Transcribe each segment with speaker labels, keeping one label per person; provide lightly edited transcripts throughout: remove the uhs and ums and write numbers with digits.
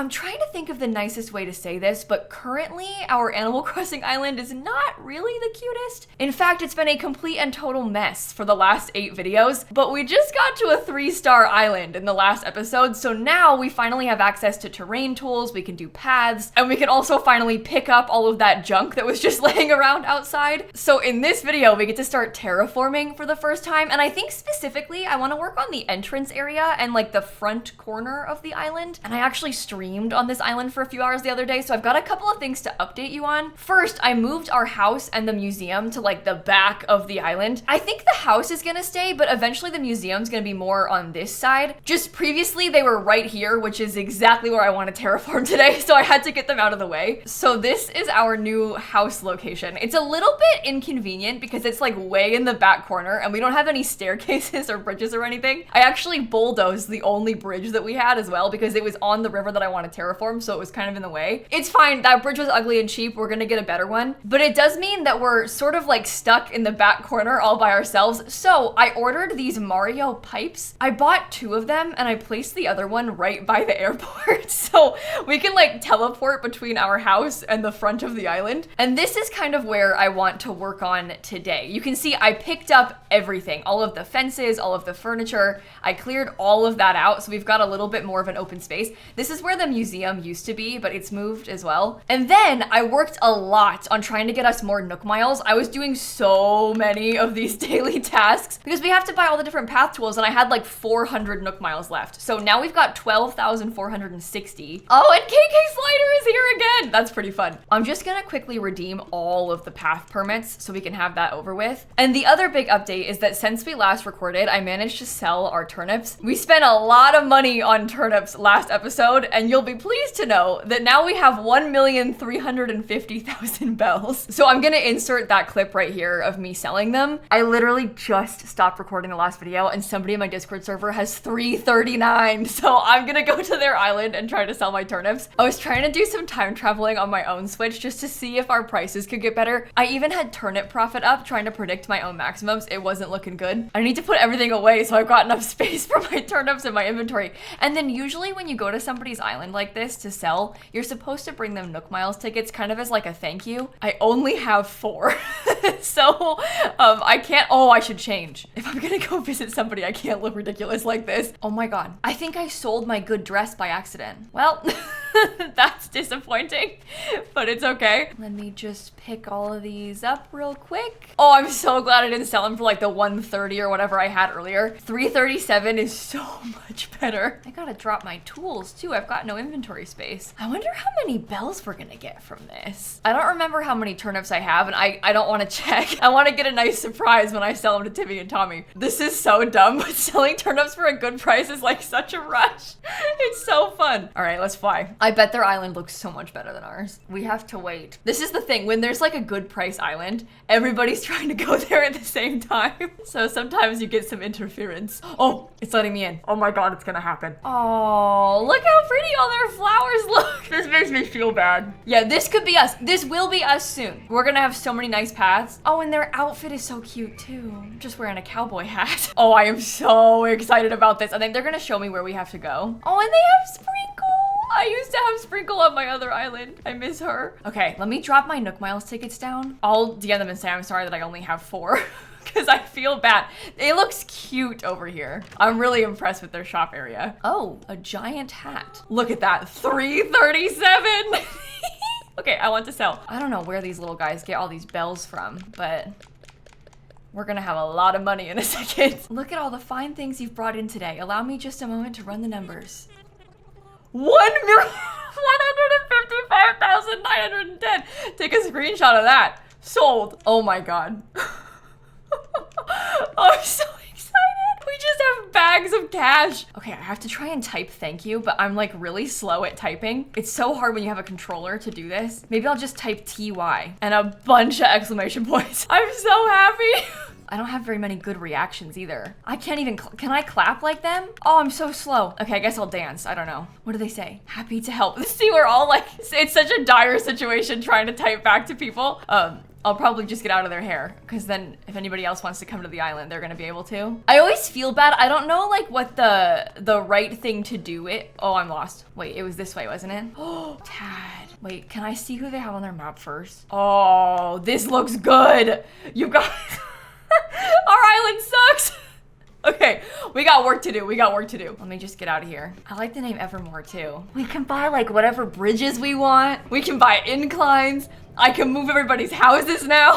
Speaker 1: I'm trying to think of the nicest way to say this, but currently our Animal Crossing island is not really the cutest. In fact, it's been a complete and total mess for the last 8 videos, but we just got to a 3-star island in the last episode, so now we finally have access to terrain tools, we can do paths, and we can also finally pick up all of that junk that was just laying around outside. So in this video, we get to start terraforming for the first time, and I think specifically I want to work on the entrance area and like the front corner of the island, and I actually streamed on this island for a few hours the other day, so I've got a couple of things to update you on. First, I moved our house and the museum to like the back of the island. I think the house is gonna stay, but eventually the museum's gonna be more on this side. Just previously they were right here, which is exactly where I want to terraform today, so I had to get them out of the way. So this is our new house location. It's a little bit inconvenient because it's like way in the back corner and we don't have any staircases or bridges or anything. I actually bulldozed the only bridge that we had as well because it was on the river that I want to terraform, so it was kind of in the way. It's fine, that bridge was ugly and cheap, we're gonna get a better one. But it does mean that we're sort of like stuck in the back corner all by ourselves. So I ordered these Mario pipes. I bought 2 of them and I placed the other one right by the airport. So we can like teleport between our house and the front of the island. And this is kind of where I want to work on today. You can see I picked up everything, all of the fences, all of the furniture. I cleared all of that out, so we've got a little bit more of an open space. This is where the museum used to be, but it's moved as well. And then I worked a lot on trying to get us more Nook miles. I was doing so many of these daily tasks because we have to buy all the different path tools, and I had like 400 Nook miles left. So now we've got 12,460. Oh, and KK Slider is here again. That's pretty fun. I'm just gonna quickly redeem all of the path permits so we can have that over with. And the other big update is that since we last recorded, I managed to sell our turnips. We spent a lot of money on turnips last episode, and you'll be pleased to know that now we have 1,350,000 bells. So I'm gonna insert that clip right here of me selling them. I literally just stopped recording the last video and somebody in my Discord server has 339. So I'm gonna go to their island and try to sell my turnips. I was trying to do some time traveling on my own Switch just to see if our prices could get better. I even had turnip profit up trying to predict my own maximums. It wasn't looking good. I need to put everything away so I've got enough space for my turnips in my inventory. And then usually when you go to somebody's island like this to sell, you're supposed to bring them Nook Miles tickets kind of as like a thank you. I only have 4. So I can't, oh, I should change. If I'm gonna go visit somebody, I can't look ridiculous like this. Oh my God. I think I sold my good dress by accident. Well, that's disappointing, but it's okay. Let me just pick all of these up real quick. Oh, I'm so glad I didn't sell them for like the 130 or whatever I had earlier. 337 is so much better. I gotta drop my tools too. I've got no inventory space. I wonder how many bells we're gonna get from this. I don't remember how many turnips I have, and I don't want to check. I want to get a nice surprise when I sell them to Timmy and Tommy. This is so dumb, but selling turnips for a good price is like such a rush. It's so fun. All right, let's fly. I bet their island looks so much better than ours. We have to wait. This is the thing, when there's like a good price island, everybody's trying to go there at the same time. So sometimes you get some interference. Oh, it's letting me in. Oh my God, it's gonna happen. Oh, look how pretty all their flowers look. This makes me feel bad. Yeah, this could be us. This will be us soon. We're gonna have so many nice paths. Oh, and their outfit is so cute too. I'm just wearing a cowboy hat. Oh, I am so excited about this. I think they're gonna show me where we have to go. Oh, and they have Sprinkle. I used to have Sprinkle on my other island. I miss her. Okay, let me drop my Nook Miles tickets down. I'll DM them and say I'm sorry that I only have 4 because I feel bad. It looks cute over here. I'm really impressed with their shop area. Oh, a giant hat. Look at that, 337. Okay, I want to sell. I don't know where these little guys get all these bells from, but we're gonna have a lot of money in a second. Look at all the fine things you've brought in today. Allow me just a moment to run the numbers. 1,155,910. Take a screenshot of that. Sold. Oh my God. I'm so excited. We just have bags of cash. Okay, I have to try and type thank you, but I'm like really slow at typing. It's so hard when you have a controller to do this. Maybe I'll just type TY and a bunch of exclamation points. I'm so happy. I don't have very many good reactions either. I can't even, can I clap like them? Oh, I'm so slow. Okay, I guess I'll dance. I don't know. What do they say? Happy to help. See, we're all like, it's such a dire situation trying to type back to people. I'll probably just get out of their hair, because then if anybody else wants to come to the island, they're gonna be able to. I always feel bad. I don't know like what the right thing to do it. Oh, I'm lost. Wait, it was this way, wasn't it? Oh, Tad. Wait, can I see who they have on their map first? Oh, this looks good. You guys, our island sucks. Okay, we got work to do. We got work to do. Let me just get out of here. I like the name Evermore too. We can buy like whatever bridges we want. We can buy inclines. I can move everybody's houses now.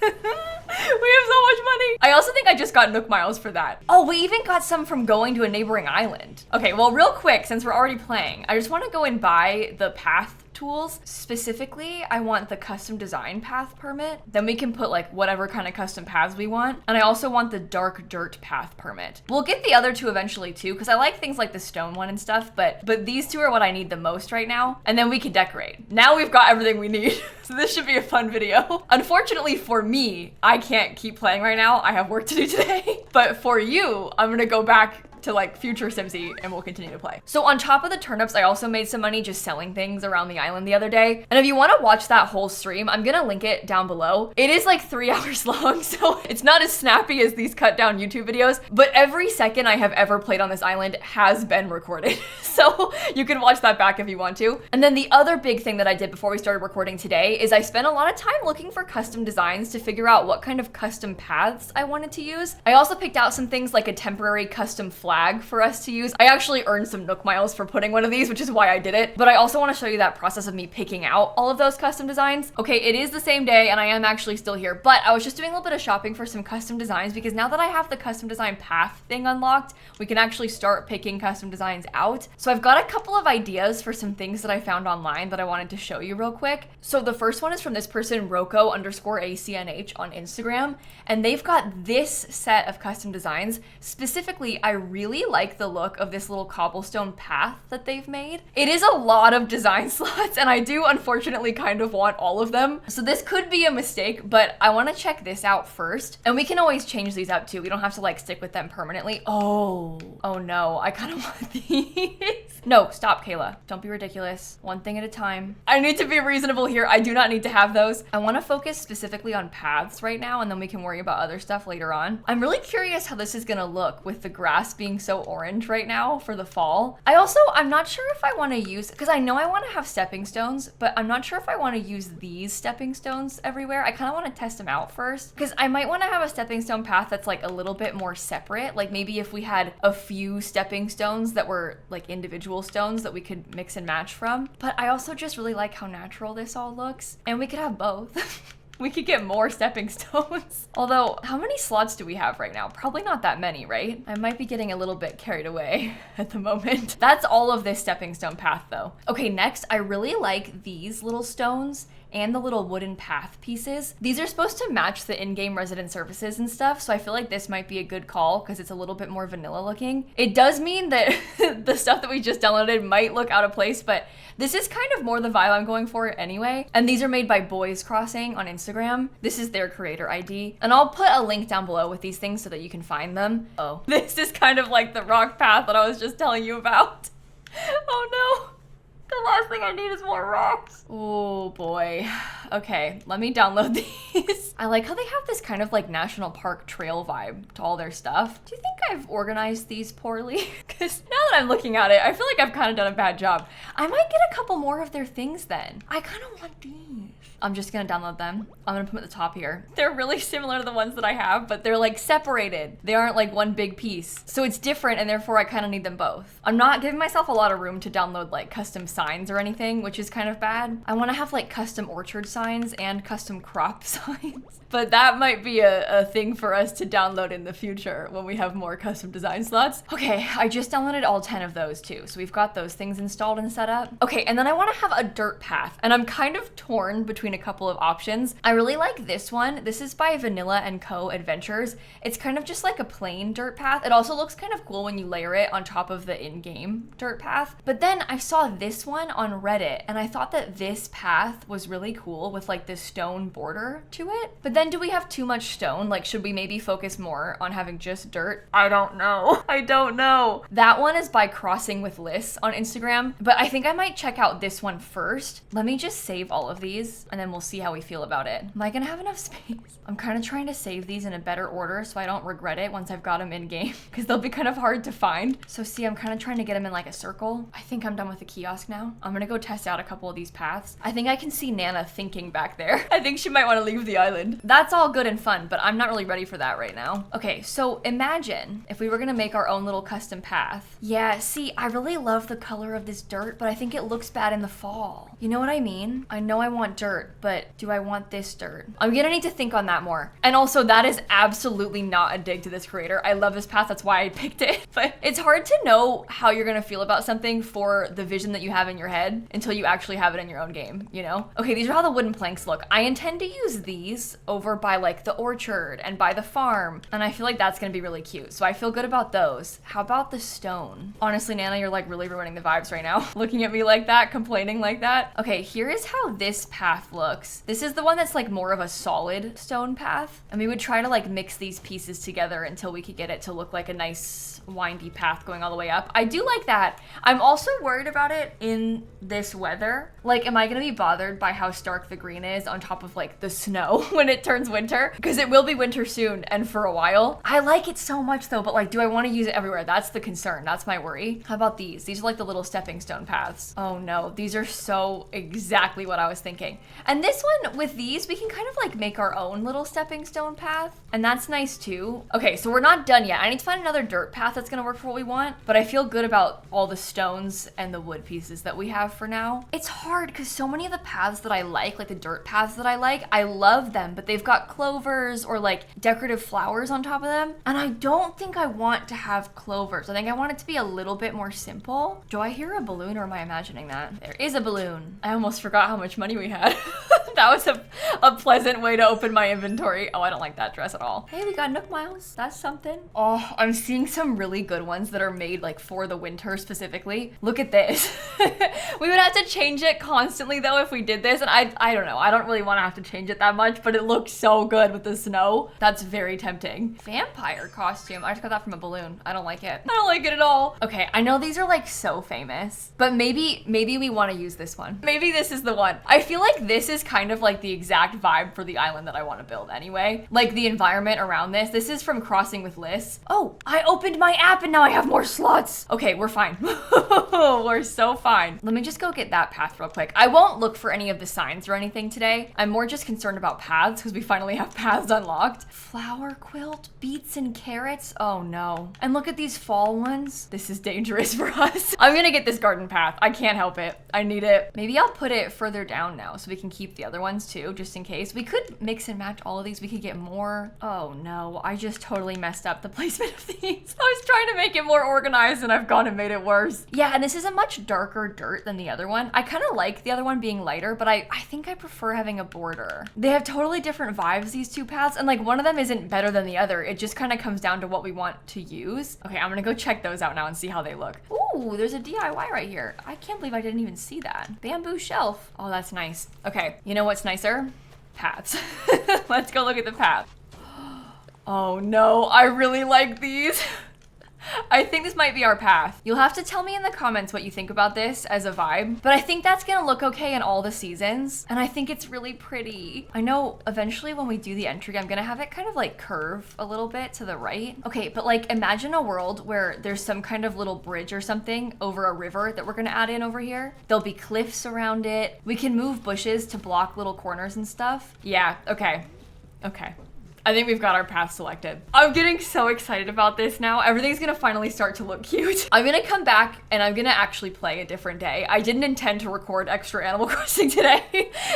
Speaker 1: We have so much money. I also think I just got Nook Miles for that. Oh, we even got some from going to a neighboring island. Okay, well, real quick, since we're already playing, I just want to go and buy the path tools. Specifically, I want the custom design path permit. Then we can put like whatever kind of custom paths we want. And I also want the dark dirt path permit. We'll get the other two eventually too, because I like things like the stone one and stuff, but these two are what I need the most right now. And then we can decorate. Now we've got everything we need. So this should be a fun video. Unfortunately for me, I can't keep playing right now. I have work to do today. But for you, I'm gonna go back to like future Simsie and we'll continue to play. So on top of the turnips, I also made some money just selling things around the island the other day. And if you want to watch that whole stream, I'm gonna link it down below. It is like 3 hours long, so it's not as snappy as these cut down YouTube videos, but every second I have ever played on this island has been recorded. So you can watch that back if you want to. And then the other big thing that I did before we started recording today is I spent a lot of time looking for custom designs to figure out what kind of custom paths I wanted to use. I also picked out some things like a temporary custom flag for us to use. I actually earned some Nook Miles for putting one of these, which is why I did it. But I also want to show you that process of me picking out all of those custom designs. Okay, it is the same day and I am actually still here, but I was just doing a little bit of shopping for some custom designs because now that I have the custom design path thing unlocked, we can actually start picking custom designs out. So I've got a couple of ideas for some things that I found online that I wanted to show you real quick. So the first one is from this person, Roko_ACNH on Instagram, and they've got this set of custom designs. Specifically, I really like the look of this little cobblestone path that they've made. It is a lot of design slots and I do unfortunately kind of want all of them. So this could be a mistake, but I want to check this out first. And we can always change these up too. We don't have to like stick with them permanently. Oh no, I kind of want these. No, stop, Kayla. Don't be ridiculous. One thing at a time. I need to be reasonable here. I do not need to have those. I want to focus specifically on paths right now and then we can worry about other stuff later on. I'm really curious how this is going to look with the grass being so orange right now for the fall. I'm not sure if I want to use, because I know I want to have stepping stones, but I'm not sure if I want to use these stepping stones everywhere. I kind of want to test them out first because I might want to have a stepping stone path that's like a little bit more separate. Like maybe if we had a few stepping stones that were like individual stones that we could mix and match from. But I also just really like how natural this all looks and we could have both. We could get more stepping stones. Although, how many slots do we have right now? Probably not that many, right? I might be getting a little bit carried away at the moment. That's all of this stepping stone path though. Okay, next, I really like these little stones and the little wooden path pieces. These are supposed to match the in-game resident surfaces and stuff, so I feel like this might be a good call because it's a little bit more vanilla looking. It does mean that the stuff that we just downloaded might look out of place, but this is kind of more the vibe I'm going for anyway. And these are made by Boys Crossing on Instagram. This is their creator ID. And I'll put a link down below with these things so that you can find them. Oh, this is kind of like the rock path that I was just telling you about. Oh no. The last thing I need is more rocks. Oh boy. Okay, let me download these. I like how they have this kind of like national park trail vibe to all their stuff. Do you think I've organized these poorly? Because now that I'm looking at it, I feel like I've kind of done a bad job. I might get a couple more of their things then. I kind of want these. I'm just gonna download them. I'm gonna put them at the top here. They're really similar to the ones that I have, but they're like separated. They aren't like one big piece. So it's different and therefore I kind of need them both. I'm not giving myself a lot of room to download like custom signs or anything, which is kind of bad. I wanna have like custom orchard signs and custom crop signs. But that might be a thing for us to download in the future when we have more custom design slots. Okay, I just downloaded all 10 of those too. So we've got those things installed and set up. Okay, and then I wanna have a dirt path. And I'm kind of torn between a couple of options. I really like this one. This is by Vanilla & Co. Adventures. It's kind of just like a plain dirt path. It also looks kind of cool when you layer it on top of the in-game dirt path. But then I saw this one on Reddit and I thought that this path was really cool. hill with like this stone border to it. But then do we have too much stone? Like, should we maybe focus more on having just dirt? I don't know. I don't know. That one is by Crossing with Liz on Instagram, but I think I might check out this one first. Let me just save all of these and then we'll see how we feel about it. Am I gonna have enough space? I'm kind of trying to save these in a better order so I don't regret it once I've got them in game because they'll be kind of hard to find. So see, I'm kind of trying to get them in like a circle. I think I'm done with the kiosk now. I'm gonna go test out a couple of these paths. I think I can see Nana thinking back there. I think she might want to leave the island. That's all good and fun, but I'm not really ready for that right now. Okay, so imagine if we were gonna make our own little custom path. Yeah, see, I really love the color of this dirt, but I think it looks bad in the fall. You know what I mean? I know I want dirt, but do I want this dirt? I'm gonna need to think on that more. And also, that is absolutely not a dig to this creator. I love this path, that's why I picked it. But it's hard to know how you're gonna feel about something for the vision that you have in your head until you actually have it in your own game, you know? Okay, these are how the wooden planks look. I intend to use these over by like the orchard and by the farm, and I feel like that's gonna be really cute. So I feel good about those. How about the stone? Honestly, Nana, you're like really ruining the vibes right now. Looking at me like that, complaining like that. Okay, here is how this path looks. This is the one that's like more of a solid stone path, and we would try to like mix these pieces together until we could get it to look like a nice windy path going all the way up. I do like that. I'm also worried about it in this weather. Like, am I gonna be bothered by how stark the green is on top of like the snow when it turns winter? Because it will be winter soon and for a while. I like it so much though, but like, do I want to use it everywhere? That's the concern. That's my worry. How about these? These are like the little stepping stone paths. Oh no, these are so exactly what I was thinking. And this one, with these, we can kind of like make our own little stepping stone path, and that's nice too. Okay, so we're not done yet. I need to find another dirt path that's gonna work for what we want, but I feel good about all the stones and the wood pieces that we have for now. It's hard because so many of the paths that I like the dirt paths that I love them, but they've got clovers or like decorative flowers on top of them, and I don't think I want to have clovers. I think I want it to be a little bit more simple. Do I hear a balloon or am I imagining that? There is a balloon. I almost forgot how much money we had. That was a pleasant way to open my inventory. Oh, I don't like that dress at all. Hey, we got Nook Miles. That's something. Oh, I'm seeing some really good ones that are made like for the winter specifically. Look at this. We would have to change it constantly though if we did this, and I don't know. I don't really want to have to change it that much, but it looks so good with the snow. That's very tempting. Vampire costume. I just got that from a balloon. I don't like it. I don't like it at all. Okay, I know these are like so famous, but maybe we want to use this one. Maybe this is the one. I feel like this is kind of like the exact vibe for the island that I want to build anyway. Like the environment around this. This is from Crossing with Liz. Oh, I opened my app and now I have more slots. Okay, we're fine. We're so fine. Let me just go get that path real quick. I won't look for any of the signs or anything today. I'm more just concerned about paths because we finally have paths unlocked. Flower quilt, beets and carrots. Oh no. And look at these fall ones. This is dangerous for us. I'm gonna get this garden path. I can't help it. I need it. Maybe I'll put it further down now so we can keep the other ones too, just in case. We could mix and match all of these. We could get more. Oh no, I just totally messed up the placement of these. I was trying to make it more organized and I've gone and made it worse. Yeah, and this is a much darker dirt than the other one. I kind of like the other one being lighter, but I think I prefer having a border. They have totally different vibes, these two paths, and like one of them isn't better than the other. It just kind of comes down to what we want to use. Okay, I'm gonna go check those out now and see how they look. Ooh, there's a DIY right here. I can't believe I didn't even see that. Bamboo shelf. Oh, that's nice. Okay, you know what's nicer? Paths. Let's go look at the path. Oh no, I really like these. I think this might be our path. You'll have to tell me in the comments what you think about this as a vibe, but I think that's gonna look okay in all the seasons, and I think it's really pretty. I know eventually when we do the entry, I'm gonna have it kind of like curve a little bit to the right. Okay, but like imagine a world where there's some kind of little bridge or something over a river that we're gonna add in over here. There'll be cliffs around it. We can move bushes to block little corners and stuff. Yeah, okay. Okay. I think we've got our path selected. I'm getting so excited about this now. Everything's gonna finally start to look cute. I'm gonna come back and I'm gonna actually play a different day. I didn't intend to record extra Animal Crossing today.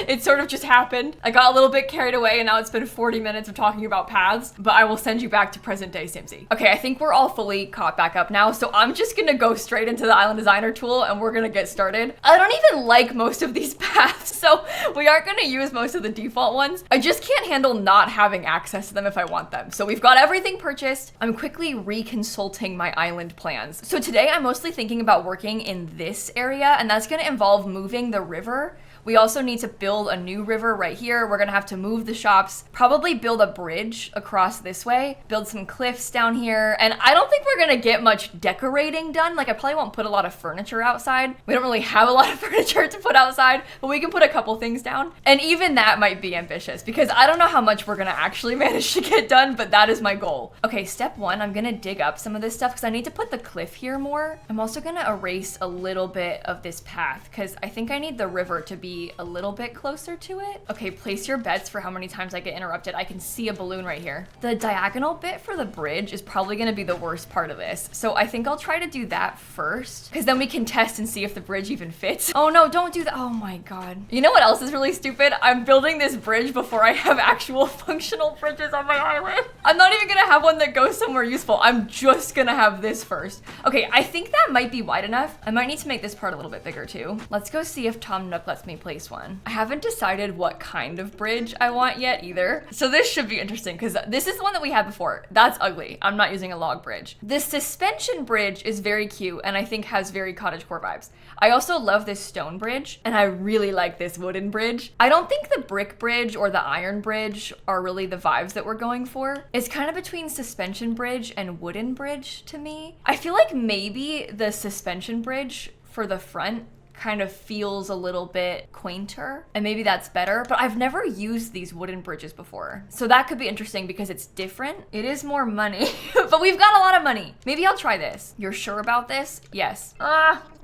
Speaker 1: It sort of just happened. I got a little bit carried away and now it's been 40 minutes of talking about paths, but I will send you back to present day Simsie. Okay, I think we're all fully caught back up now, so I'm just gonna go straight into the Island Designer tool and we're gonna get started. I don't even like most of these paths, so we aren't gonna use most of the default ones. I just can't handle not having access to them if I want them. So we've got everything purchased. I'm quickly reconsulting my island plans. So today I'm mostly thinking about working in this area, and that's gonna involve moving the river We also need to build a new river right here. We're gonna have to move the shops, probably build a bridge across this way, build some cliffs down here. And I don't think we're gonna get much decorating done. Like I probably won't put a lot of furniture outside. We don't really have a lot of furniture to put outside, but we can put a couple things down. And even that might be ambitious because I don't know how much we're gonna actually manage to get done, but that is my goal. Okay, step one, I'm gonna dig up some of this stuff because I need to put the cliff here more. I'm also gonna erase a little bit of this path because I think I need the river to be a little bit closer to it. Okay, place your bets for how many times I get interrupted. I can see a balloon right here. The diagonal bit for the bridge is probably gonna be the worst part of this. So I think I'll try to do that first because then we can test and see if the bridge even fits. Oh no, don't do that. Oh my God. You know what else is really stupid? I'm building this bridge before I have actual functional bridges on my island. I'm not even gonna have one that goes somewhere useful. I'm just gonna have this first. Okay, I think that might be wide enough. I might need to make this part a little bit bigger too. Let's go see if Tom Nook lets me place one. I haven't decided what kind of bridge I want yet either. So this should be interesting because this is the one that we had before. That's ugly. I'm not using a log bridge. This suspension bridge is very cute and I think has very cottagecore vibes. I also love this stone bridge and I really like this wooden bridge. I don't think the brick bridge or the iron bridge are really the vibes that we're going for. It's kind of between suspension bridge and wooden bridge to me. I feel like maybe the suspension bridge for the front kind of feels a little bit quainter and maybe that's better, but I've never used these wooden bridges before. So that could be interesting because it's different. It is more money, but we've got a lot of money. Maybe I'll try this. You're sure about this? Yes.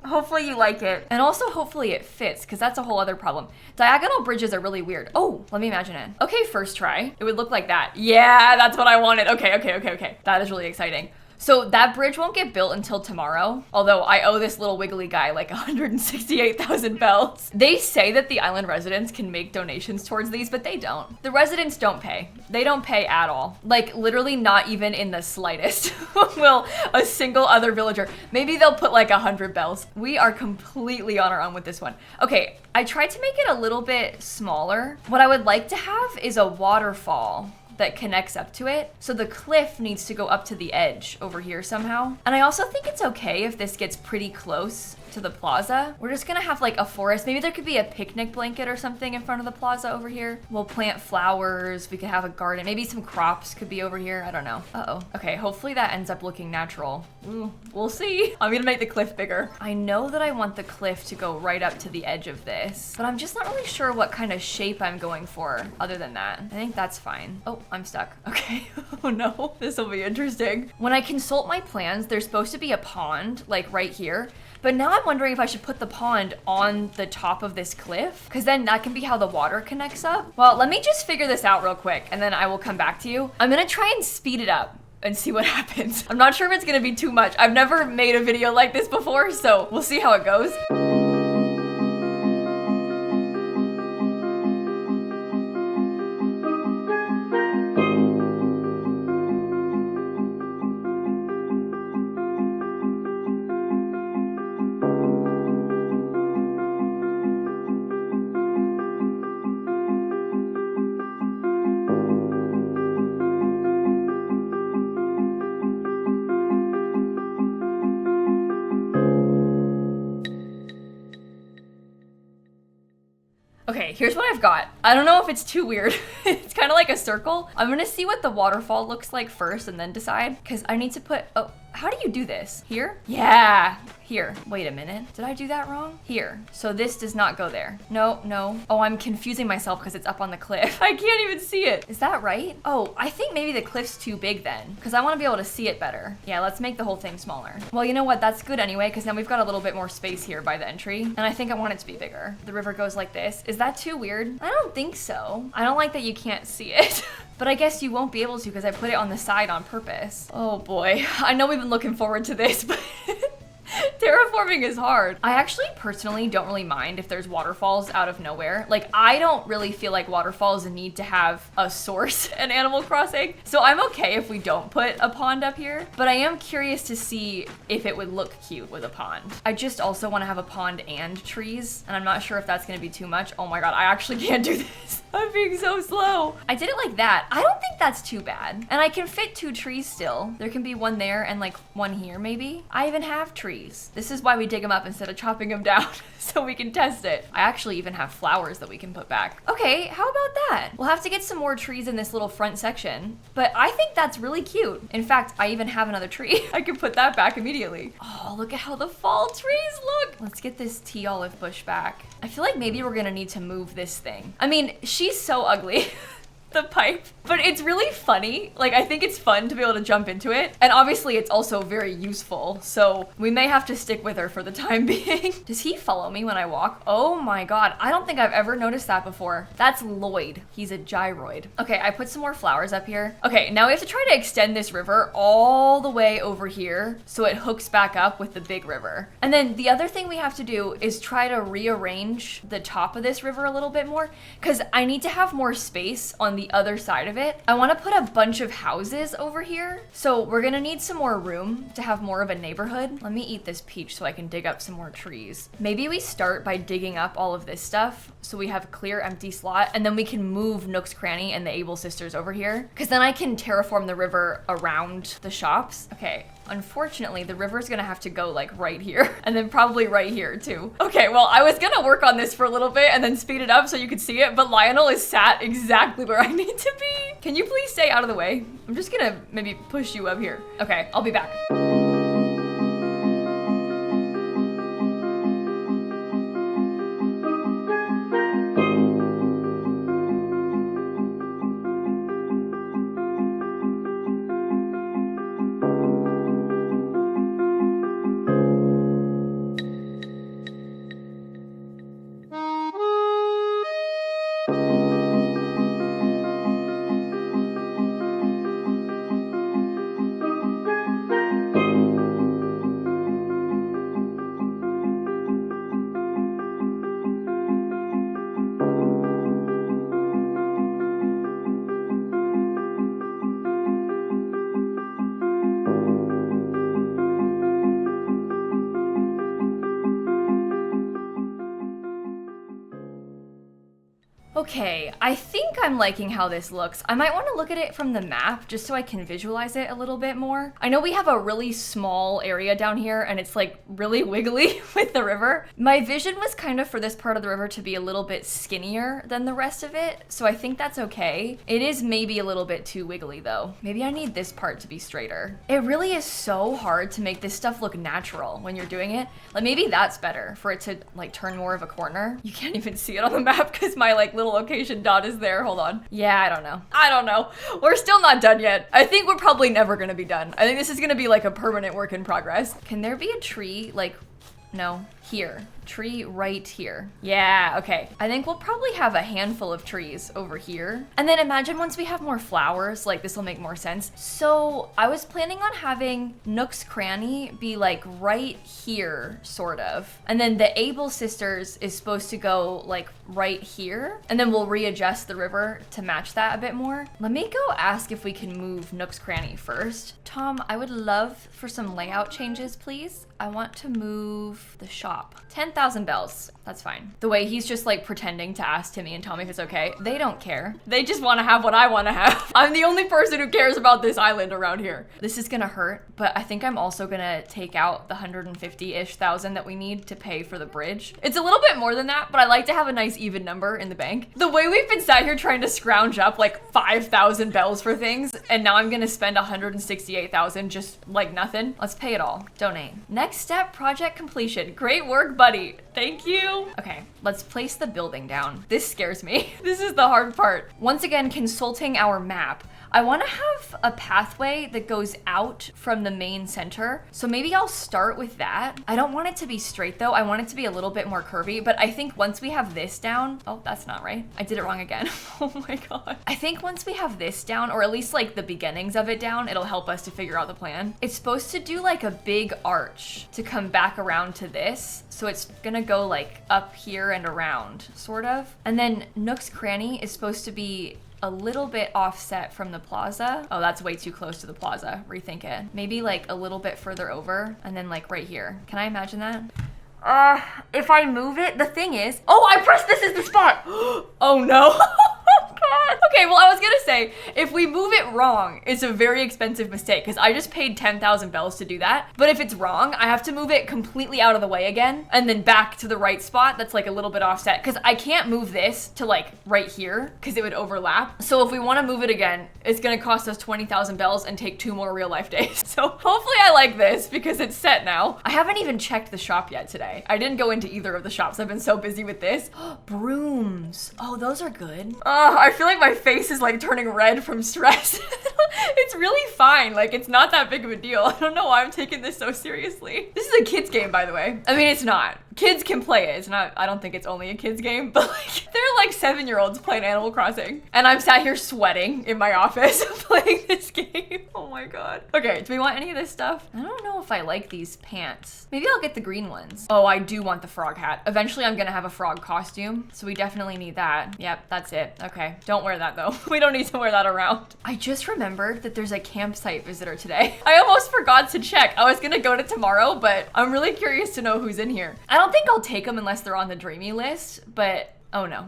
Speaker 1: Hopefully you like it. And also hopefully it fits because that's a whole other problem. Diagonal bridges are really weird. Oh, let me imagine it. Okay, first try. It would look like that. Yeah, that's what I wanted. Okay. That is really exciting. So that bridge won't get built until tomorrow, although I owe this little wiggly guy like 168,000 bells. They say that the island residents can make donations towards these, but they don't. The residents don't pay. They don't pay at all. Like literally not even in the slightest will a single other villager. Maybe they'll put like 100 bells. We are completely on our own with this one. Okay, I tried to make it a little bit smaller. What I would like to have is a waterfall that connects up to it. So the cliff needs to go up to the edge over here somehow. And I also think it's okay if this gets pretty close to the plaza. We're just gonna have like a forest. Maybe there could be a picnic blanket or something in front of the plaza over here. We'll plant flowers. We could have a garden. Maybe some crops could be over here. I don't know. Uh-oh. Okay, hopefully that ends up looking natural. We'll see. I'm gonna make the cliff bigger. I know that I want the cliff to go right up to the edge of this, but I'm just not really sure what kind of shape I'm going for other than that. I think that's fine. Oh, I'm stuck. Okay. Oh no, this will be interesting. When I consult my plans, there's supposed to be a pond like right here. But now I'm wondering if I should put the pond on the top of this cliff, because then that can be how the water connects up. Well, let me just figure this out real quick and then I will come back to you. I'm gonna try and speed it up and see what happens. I'm not sure if it's gonna be too much. I've never made a video like this before, so we'll see how it goes. Okay, here's what I've got. I don't know if it's too weird. It's kind of like a circle. I'm gonna see what the waterfall looks like first and then decide, because I need to put, oh, how do you do this? Here? Yeah, here. Wait a minute. Did I do that wrong? Here. So this does not go there. No, no. Oh, I'm confusing myself because it's up on the cliff. I can't even see it. Is that right? Oh, I think maybe the cliff's too big then, because I want to be able to see it better. Yeah, let's make the whole thing smaller. Well, you know what? That's good anyway, because now we've got a little bit more space here by the entry, and I think I want it to be bigger. The river goes like this. Is that too weird? I don't think so. I don't like that you can't see it. But I guess you won't be able to because I put it on the side on purpose. Oh boy, I know we've been looking forward to this, but terraforming is hard. I actually personally don't really mind if there's waterfalls out of nowhere. Like, I don't really feel like waterfalls need to have a source in Animal Crossing. So I'm okay if we don't put a pond up here, but I am curious to see if it would look cute with a pond. I just also want to have a pond and trees, and I'm not sure if that's gonna be too much. Oh my God, I actually can't do this. I'm being so slow. I did it like that. I don't think think that's too bad. And I can fit 2 trees still. There can be one there and like one here maybe. I even have trees. This is why we dig them up instead of chopping them down so we can test it. I actually even have flowers that we can put back. Okay, how about that? We'll have to get some more trees in this little front section, but I think that's really cute. In fact, I even have another tree. I can put that back immediately. Oh, look at how the fall trees look. Let's get this tea olive bush back. I feel like maybe we're gonna need to move this thing. I mean, she's so ugly. The pipe, but it's really funny. Like, I think it's fun to be able to jump into it. And obviously it's also very useful. So we may have to stick with her for the time being. Does he follow me when I walk? Oh my God. I don't think I've ever noticed that before. That's Lloyd. He's a gyroid. Okay, I put some more flowers up here. Okay, now we have to try to extend this river all the way over here so it hooks back up with the big river. And then the other thing we have to do is try to rearrange the top of this river a little bit more because I need to have more space on the other side of it. I want to put a bunch of houses over here. So we're gonna need some more room to have more of a neighborhood. Let me eat this peach so I can dig up some more trees. Maybe we start by digging up all of this stuff so we have a clear empty slot and then we can move Nook's Cranny and the Able Sisters over here because then I can terraform the river around the shops. Okay. Unfortunately, the river's gonna have to go like right here and then probably right here too. Okay, well, I was gonna work on this for a little bit and then speed it up so you could see it, but Lionel is sat exactly where I need to be. Can you please stay out of the way? I'm just gonna maybe push you up here. Okay, I'll be back. Okay, I think I'm liking how this looks. I might want to look at it from the map just so I can visualize it a little bit more. I know we have a really small area down here and it's like really wiggly with the river. My vision was kind of for this part of the river to be a little bit skinnier than the rest of it, so I think that's okay. It is maybe a little bit too wiggly though. Maybe I need this part to be straighter. It really is so hard to make this stuff look natural when you're doing it. Like maybe that's better for it to like turn more of a corner. You can't even see it on the map because my like little location dot is there. Hold on. Yeah, I don't know. I don't know. We're still not done yet. I think we're probably never gonna be done. I think this is gonna be like a permanent work in progress. Can there be a tree like, no, here. Tree right here. Yeah, okay. I think we'll probably have a handful of trees over here. And then imagine once we have more flowers, like this will make more sense. So I was planning on having Nook's Cranny be like right here, sort of. And then the Able Sisters is supposed to go like right here. And then we'll readjust the river to match that a bit more. Let me go ask if we can move Nook's Cranny first. Tom, I would love for some layout changes, please. I want to move the shop. 10,000 bells. That's fine. The way he's just like pretending to ask Timmy and Tommy if it's okay. They don't care. They just want to have what I want to have. I'm the only person who cares about this island around here. This is gonna hurt, but I think I'm also gonna take out the 150-ish thousand that we need to pay for the bridge. It's a little bit more than that, but I like to have a nice even number in the bank. The way we've been sat here trying to scrounge up like 5,000 bells for things, and now I'm gonna spend 168,000 just like nothing. Let's pay it all. Donate. Next step, project completion. Great work, buddy. Thank you. Okay, let's place the building down. This scares me. This is the hard part. Once again, consulting our map. I want to have a pathway that goes out from the main center. So maybe I'll start with that. I don't want it to be straight though. I want it to be a little bit more curvy, but I think once we have this down, oh, that's not right. I did it wrong again. Oh my God. I think once we have this down, or at least like the beginnings of it down, it'll help us to figure out the plan. It's supposed to do like a big arch to come back around to this. So it's gonna go like up here and around, sort of. And then Nook's Cranny is supposed to be a little bit offset from the plaza. Oh, that's way too close to the plaza. Rethink it. Maybe like a little bit further over and then like right here. Can I imagine that? If I move it, the thing is, oh, I pressed this is the spot. Oh no. Okay, well, I was gonna say, if we move it wrong, it's a very expensive mistake because I just paid 10,000 bells to do that. But if it's wrong, I have to move it completely out of the way again and then back to the right spot that's like a little bit offset because I can't move this to like right here because it would overlap. So if we want to move it again, it's gonna cost us 20,000 bells and take 2 more real life days. So hopefully I like this because it's set now. I haven't even checked the shop yet today. I didn't go into either of the shops. I've been so busy with this. Brooms. Oh, those are good. Oh, I feel like my face is like turning red from stress. It's really fine. Like, it's not that big of a deal. I don't know why I'm taking this so seriously. This is a kid's game, by the way. I mean, it's not. Kids can play it. It's not, I don't think it's only a kid's game, but like, they're like 7-year-olds playing Animal Crossing. And I'm sat here sweating in my office playing this game. Oh my God. Okay, do we want any of this stuff? I don't know if I like these pants. Maybe I'll get the green ones. Oh, I do want the frog hat. Eventually I'm gonna have a frog costume, so we definitely need that. Yep, that's it. Okay, don't wear that though. We don't need to wear that around. I just remembered that there's a campsite visitor today. I almost forgot to check. I was gonna go to tomorrow, but I'm really curious to know who's in here. I don't think I'll take them unless they're on the dreamy list, but oh no.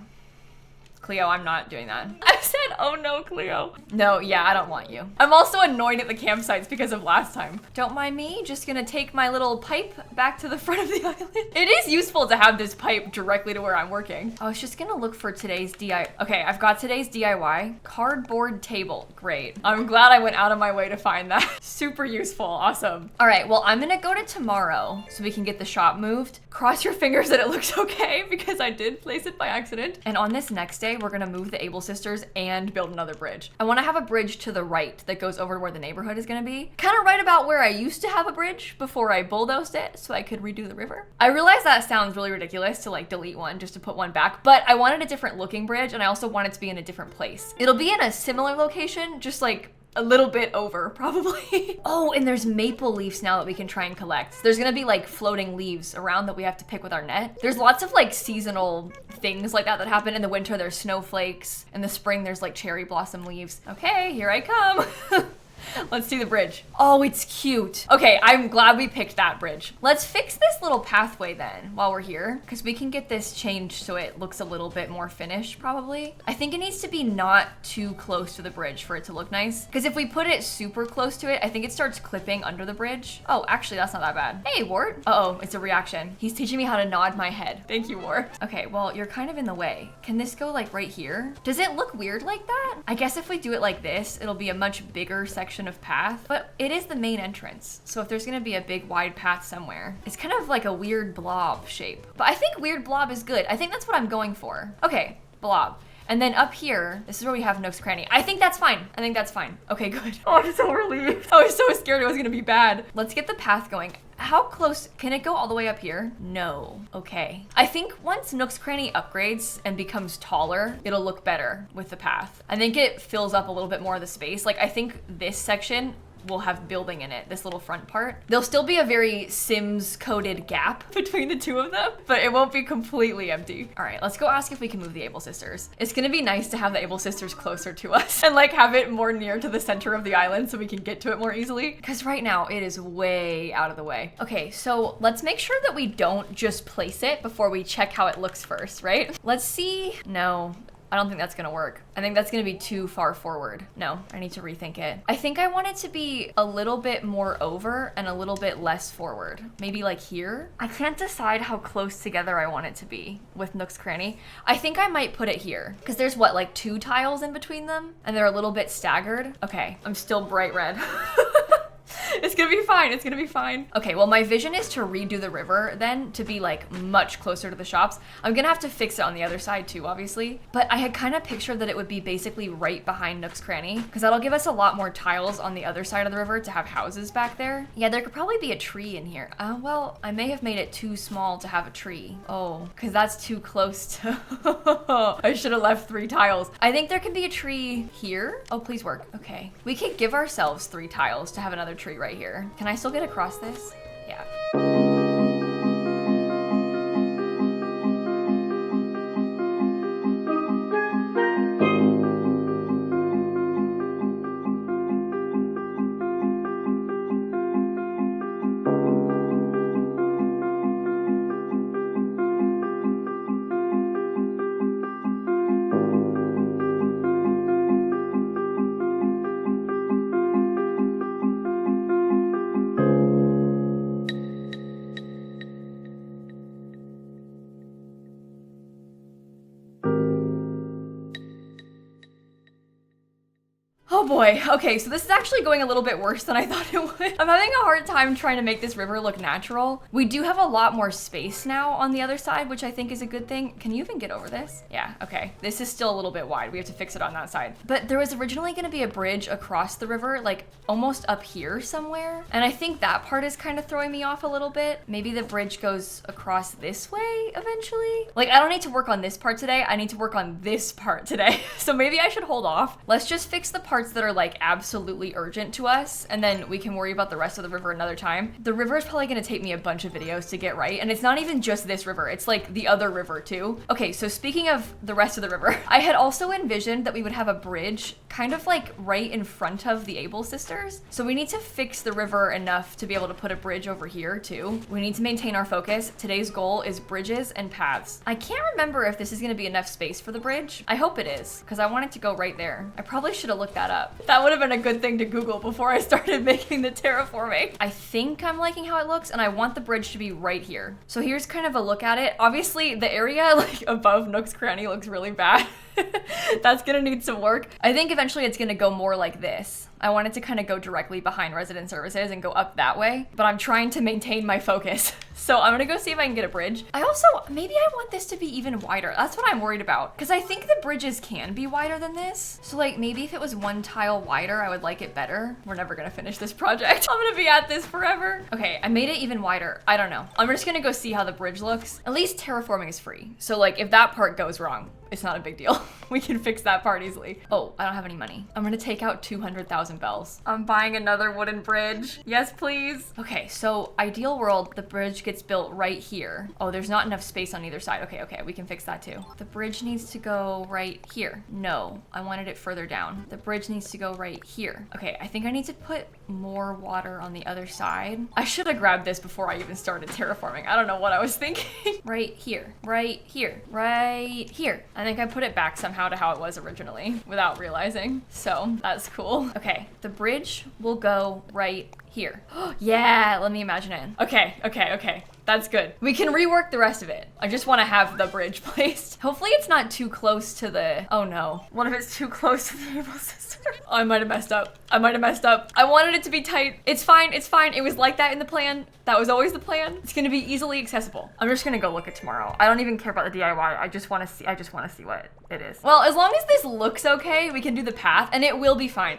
Speaker 1: Cleo, I'm not doing that. I said, oh no, Cleo. No, yeah, I don't want you. I'm also annoyed at the campsites because of last time. Don't mind me, just gonna take my little pipe back to the front of the island. It is useful to have this pipe directly to where I'm working. I was just gonna look for today's DIY. Okay, I've got today's DIY. Cardboard table, great. I'm glad I went out of my way to find that. Super useful, awesome. All right, well, I'm gonna go to tomorrow so we can get the shop moved. Cross your fingers that it looks okay because I did place it by accident. And on this next day, we're gonna move the Able Sisters and build another bridge. I wanna have a bridge to the right that goes over to where the neighborhood is gonna be. Kind of right about where I used to have a bridge before I bulldozed it so I could redo the river. I realize that sounds really ridiculous to like delete one just to put one back, but I wanted a different looking bridge and I also want it to be in a different place. It'll be in a similar location, just like a little bit over, probably. Oh, and there's maple leaves now that we can try and collect. There's gonna be like floating leaves around that we have to pick with our net. There's lots of like seasonal things like that happen. In the winter, there's snowflakes. In the spring, there's like cherry blossom leaves. Okay, here I come. Let's see the bridge. Oh, it's cute. Okay, I'm glad we picked that bridge. Let's fix this little pathway then while we're here, because we can get this changed so it looks a little bit more finished probably. I think it needs to be not too close to the bridge for it to look nice, because if we put it super close to it, I think it starts clipping under the bridge. Oh, actually, that's not that bad. Hey, Wart. Uh-oh, it's a reaction. He's teaching me how to nod my head. Thank you, Wart. Okay, well, you're kind of in the way. Can this go like right here? Does it look weird like that? I guess if we do it like this, it'll be a much bigger section of path, but it is the main entrance. So if there's gonna be a big wide path somewhere, it's kind of like a weird blob shape. But I think weird blob is good. I think that's what I'm going for. Okay, blob. And then up here, this is where we have Nook's Cranny. I think that's fine. I think that's fine. Okay, good. Oh, I'm so relieved. I was so scared it was gonna be bad. Let's get the path going. How close, can it go all the way up here? No, okay. I think once Nook's Cranny upgrades and becomes taller, it'll look better with the path. I think it fills up a little bit more of the space. Like I think this section will have building in it, this little front part. There'll still be a very Sims coded gap between the two of them, but it won't be completely empty. All right, let's go ask if we can move the Able Sisters. It's gonna be nice to have the Able Sisters closer to us and like have it more near to the center of the island so we can get to it more easily. Because right now it is way out of the way. Okay, so let's make sure that we don't just place it before we check how it looks first, right? Let's see. No, I don't think that's gonna work. I think that's gonna be too far forward. No, I need to rethink it. I think I want it to be a little bit more over and a little bit less forward. Maybe like here? I can't decide how close together I want it to be with Nook's Cranny. I think I might put it here because there's what, like 2 tiles in between them and they're a little bit staggered. Okay, I'm still bright red. It's gonna be fine, it's gonna be fine. Okay, well my vision is to redo the river then to be like much closer to the shops. I'm gonna have to fix it on the other side too, obviously. But I had kind of pictured that it would be basically right behind Nook's Cranny because that'll give us a lot more tiles on the other side of the river to have houses back there. Yeah, there could probably be a tree in here. Well, I may have made it too small to have a tree. Oh, because that's too close to... I should have left 3 tiles. I think there can be a tree here. Oh, please work. Okay. We could give ourselves 3 tiles to have another tree right here. Can I still get across this? Yeah. Oh boy. Okay, so this is actually going a little bit worse than I thought it would. I'm having a hard time trying to make this river look natural. We do have a lot more space now on the other side, which I think is a good thing. Can you even get over this? Yeah, okay. This is still a little bit wide. We have to fix it on that side. But there was originally gonna be a bridge across the river, like almost up here somewhere. And I think that part is kind of throwing me off a little bit. Maybe the bridge goes across this way eventually. Like, I don't need to work on this part today. I need to work on this part today. So maybe I should hold off. Let's just fix the parts that are like absolutely urgent to us, and then we can worry about the rest of the river another time. The river is probably gonna take me a bunch of videos to get right, and it's not even just this river, it's like the other river too. Okay, so speaking of the rest of the river, I had also envisioned that we would have a bridge kind of like right in front of the Able sisters. So we need to fix the river enough to be able to put a bridge over here too. We need to maintain our focus. Today's goal is bridges and paths. I can't remember if this is gonna be enough space for the bridge. I hope it is, because I want it to go right there. I probably should have looked that up. That would have been a good thing to Google before I started making the terraforming. I think I'm liking how it looks, and I want the bridge to be right here. So here's kind of a look at it. Obviously the area like above Nook's Cranny looks really bad. That's gonna need some work. I think eventually it's gonna go more like this. I want it to kind of go directly behind resident services and go up that way, but I'm trying to maintain my focus. So I'm gonna go see if I can get a bridge. I also, maybe I want this to be even wider. That's what I'm worried about, because I think the bridges can be wider than this. So like maybe if it was one tile wider, I would like it better. We're never gonna finish this project. I'm gonna be at this forever. Okay, I made it even wider. I don't know. I'm just gonna go see how the bridge looks. At least terraforming is free. So like if that part goes wrong, it's not a big deal. We can fix that part easily. Oh, I don't have any money. I'm gonna take out 200,000 bells. I'm buying another wooden bridge. Yes, please. Okay, so ideal world, the bridge gets built right here. Oh, there's not enough space on either side. Okay, we can fix that too. The bridge needs to go right here. No, I wanted it further down. The bridge needs to go right here. Okay, I think I need to put more water on the other side. I should have grabbed this before I even started terraforming. I don't know what I was thinking. Right here, right here, right here. I think I put it back somehow to how it was originally without realizing. So that's cool. Okay, the bridge will go right here. Yeah, let me imagine it. Okay. That's good. We can rework the rest of it. I just want to have the bridge placed. Hopefully it's not too close to the... Oh no. What if it's too close to the Able sister? Oh, I might have messed up. I wanted it to be tight. It's fine. It was like that in the plan. That was always the plan. It's gonna be easily accessible. I'm just gonna go look at tomorrow. I don't even care about the DIY. I just want to see what it is. Well, as long as this looks okay, we can do the path and it will be fine.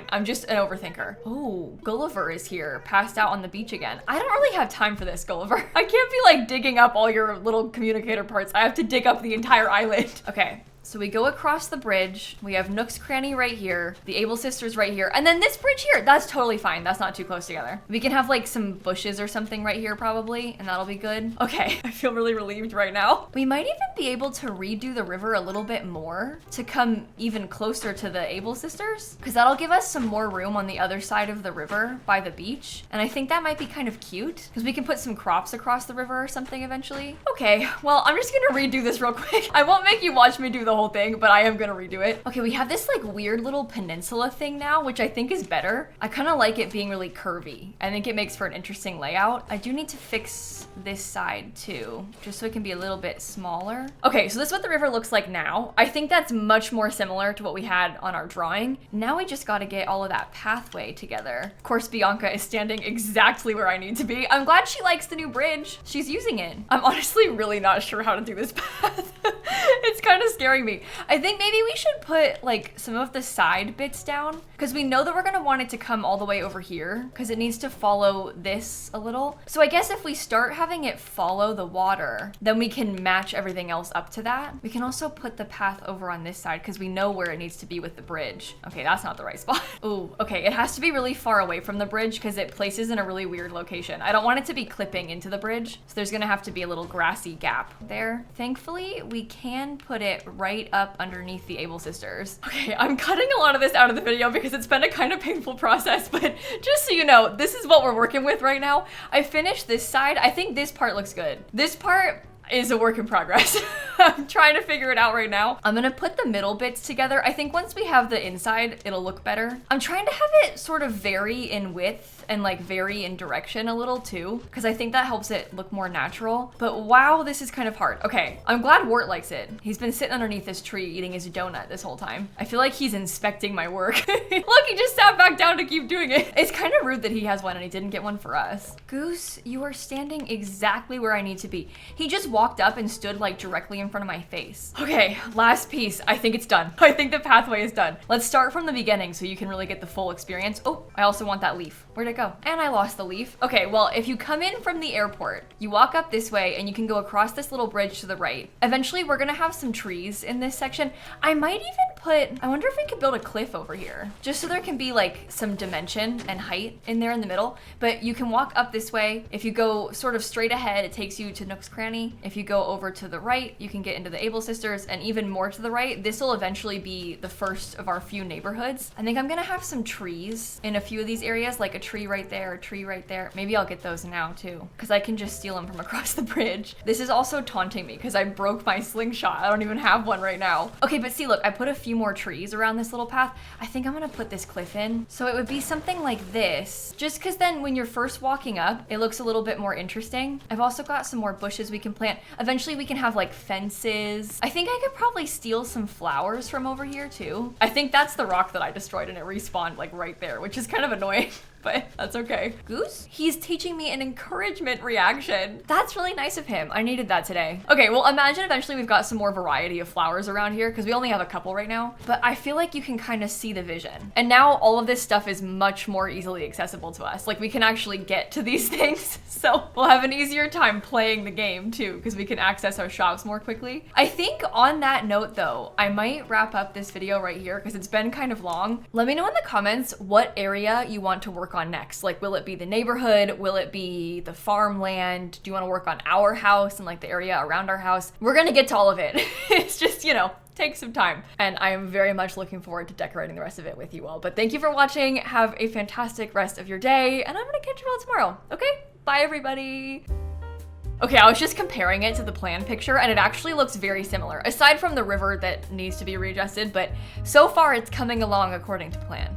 Speaker 1: I'm just an overthinker. Oh, Gulliver is here, passed out on the beach again. I don't really have time for this, Gulliver. I can't be like digging up all your little communicator parts. I have to dig up the entire island. Okay. So we go across the bridge. We have Nook's Cranny right here, the Able sisters right here, and then this bridge here. That's totally fine. That's not too close together. We can have like some bushes or something right here probably, and that'll be good. Okay, I feel really relieved right now. We might even be able to redo the river a little bit more to come even closer to the Able sisters, because that'll give us some more room on the other side of the river by the beach. And I think that might be kind of cute, because we can put some crops across the river or something eventually. Okay, well, I'm just gonna redo this real quick. I won't make you watch me do the whole thing, but I am gonna redo it. Okay, we have this like weird little peninsula thing now, which I think is better. I kind of like it being really curvy. I think it makes for an interesting layout. I do need to fix this side too, just so it can be a little bit smaller. Okay, so this is what the river looks like now. I think that's much more similar to what we had on our drawing. Now we just gotta get all of that pathway together. Of course, Bianca is standing exactly where I need to be. I'm glad she likes the new bridge. She's using it. I'm honestly really not sure how to do this path. It's kind of scaring me. I think maybe we should put like some of the side bits down, because we know that we're gonna want it to come all the way over here because it needs to follow this a little. So I guess if we start having it follow the water, then we can match everything else up to that. We can also put the path over on this side because we know where it needs to be with the bridge. Okay, that's not the right spot. Ooh, okay, it has to be really far away from the bridge because it places in a really weird location. I don't want it to be clipping into the bridge, so there's gonna have to be a little grassy gap there. Thankfully, we can put it right up underneath the Able sisters. Okay, I'm cutting a lot of this out of the video because it's been a kind of painful process, but just so you know, this is what we're working with right now. I finished this side. I think this part looks good. This part is a work in progress. I'm trying to figure it out right now. I'm gonna put the middle bits together. I think once we have the inside, it'll look better. I'm trying to have it sort of vary in width and like vary in direction a little too, because I think that helps it look more natural. But wow, this is kind of hard. Okay, I'm glad Wart likes it. He's been sitting underneath this tree eating his donut this whole time. I feel like he's inspecting my work. Look, he just sat back down to keep doing it. It's kind of rude that he has one and he didn't get one for us. Goose, you are standing exactly where I need to be. He just walked up and stood like directly in front of my face. Okay, last piece. I think it's done. I think the pathway is done. Let's start from the beginning so you can really get the full experience. Oh, I also want that leaf. Where'd it go? And I lost the leaf. Okay, well, if you come in from the airport, you walk up this way and you can go across this little bridge to the right. Eventually, we're gonna have some trees in this section. I might even I wonder if we could build a cliff over here, just so there can be like some dimension and height in there in the middle. But you can walk up this way. If you go sort of straight ahead, it takes you to Nook's Cranny. If you go over to the right, you can get into the Able Sisters, and even more to the right, this will eventually be the first of our few neighborhoods. I think I'm gonna have some trees in a few of these areas, like a tree right there, a tree right there. Maybe I'll get those now too, because I can just steal them from across the bridge. This is also taunting me because I broke my slingshot. I don't even have one right now. Okay, but see, look, I put a few more trees around this little path. I think I'm gonna put this cliff in. So it would be something like this, just because then when you're first walking up, it looks a little bit more interesting. I've also got some more bushes we can plant. Eventually we can have like fences. I think I could probably steal some flowers from over here too. I think that's the rock that I destroyed and it respawned like right there, which is kind of annoying. But that's okay. Goose? He's teaching me an encouragement reaction. That's really nice of him. I needed that today. Okay, well, imagine eventually we've got some more variety of flowers around here because we only have a couple right now, but I feel like you can kind of see the vision. And now all of this stuff is much more easily accessible to us. Like we can actually get to these things. So we'll have an easier time playing the game too, because we can access our shops more quickly. I think on that note though, I might wrap up this video right here because it's been kind of long. Let me know in the comments what area you want to work on next. Like, will it be the neighborhood? Will it be the farmland? Do you want to work on our house and like the area around our house? We're gonna get to all of it. It's just, you know, take some time. And I am very much looking forward to decorating the rest of it with you all. But thank you for watching. Have a fantastic rest of your day. And I'm gonna catch you all tomorrow. Okay? Bye, everybody. Okay, I was just comparing it to the plan picture and it actually looks very similar, aside from the river that needs to be readjusted, but so far it's coming along according to plan.